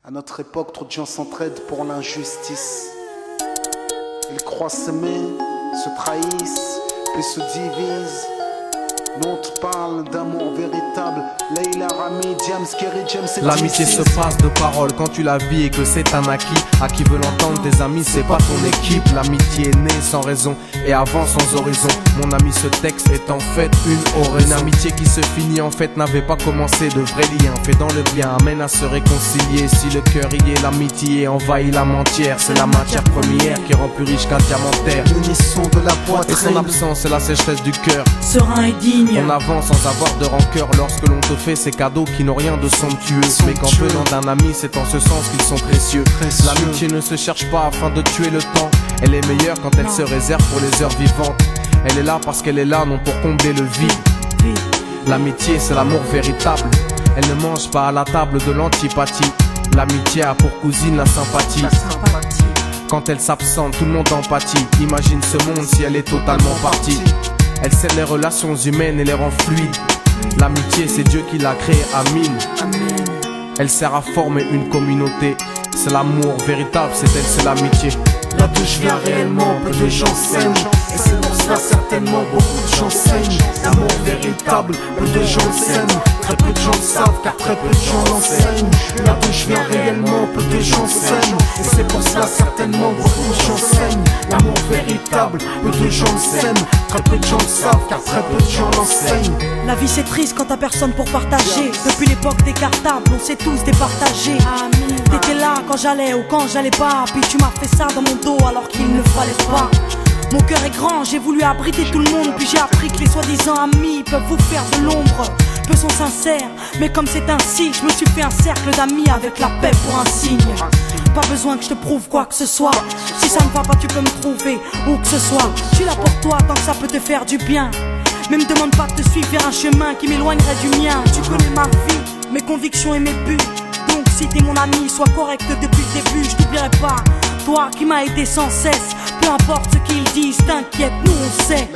À notre époque, trop de gens s'entraident pour l'injustice. Ils croient s'aimer, se trahissent, puis se divisent. Nous on te parle d'amour véritable. Leila, Rami, Diams, Kerry, James et L'amitié se passe de paroles quand tu la vis et que c'est un acquis. À qui veut l'entendre, tes amis, c'est pas ton équipe. L'amitié est née sans raison et avance sans horizon. Mon ami, ce texte est en fait une oraison. Une amitié qui se finit en fait n'avait pas commencé. De vrais liens faits dans le bien amènent à se réconcilier. Si le cœur y est, l'amitié envahit l'âme entière. C'est la matière première qui rend plus riche qu'un diamantaire. L'unisson de la poitrine et son absence, c'est la sécheresse du cœur. Serein et digne. On avance sans avoir de rancœur lorsque l'on te fait ces cadeaux qui n'ont rien de somptueux. Mais qu'en venant d'un ami, c'est en ce sens qu'ils sont précieux. L'amitié ne se cherche pas afin de tuer le temps. Elle est meilleure quand elle se réserve pour les heures vivantes. Elle est là parce qu'elle est là, non pour combler le vide. L'amitié, c'est l'amour véritable. Elle ne mange pas à la table de l'antipathie. L'amitié a pour cousine la sympathie. Quand elle s'absente, tout le monde empathie. Imagine ce monde si elle est totalement partie. Elle scelle les relations humaines et les rend fluides. L'amitié, c'est Dieu qui l'a créée, Amin. Elle sert à former une communauté. C'est l'amour véritable, c'est elle, c'est l'amitié. Là d'où je viens réellement, peu de gens s'aiment. Et c'est pour cela certainement beaucoup de gens saignent. L'amour véritable, peu de gens s'aiment. Très peu de gens le savent car très peu de gens l'enseignent. Là d'où je viens réellement, peu de gens s'aiment. Et c'est pour cela certainement beaucoup de gens saignent. L'amour véritable, peu de gens le s'aiment. Très peu de gens le savent car très peu de gens l'enseignent. La vie c'est triste quand t'as personne pour partager. Depuis l'époque des cartables, on s'est tous départagés. T'étais là quand j'allais ou quand j'allais pas. Puis tu m'as fait ça dans mon dos alors qu'il ne fallait pas. Mon cœur est grand, j'ai voulu abriter tout le monde. Puis j'ai appris que les soi-disant amis peuvent vous faire de l'ombre. Peu sont sincères, mais comme c'est ainsi, je me suis fait un cercle d'amis avec la paix pour un signe. Pas besoin que je te prouve quoi que ce soit. Si ça ne va pas, tu peux me trouver où que ce soit. Je suis là pour toi tant que ça peut te faire du bien. Mais me demande pas de te suivre vers un chemin qui m'éloignerait du mien. Tu connais ma vie, mes convictions et mes buts. Donc si t'es mon ami, sois correct depuis le début. Je t'oublierai pas, toi qui m'as aidé sans cesse. Peu importe ce qu'ils disent, t'inquiète, nous on sait.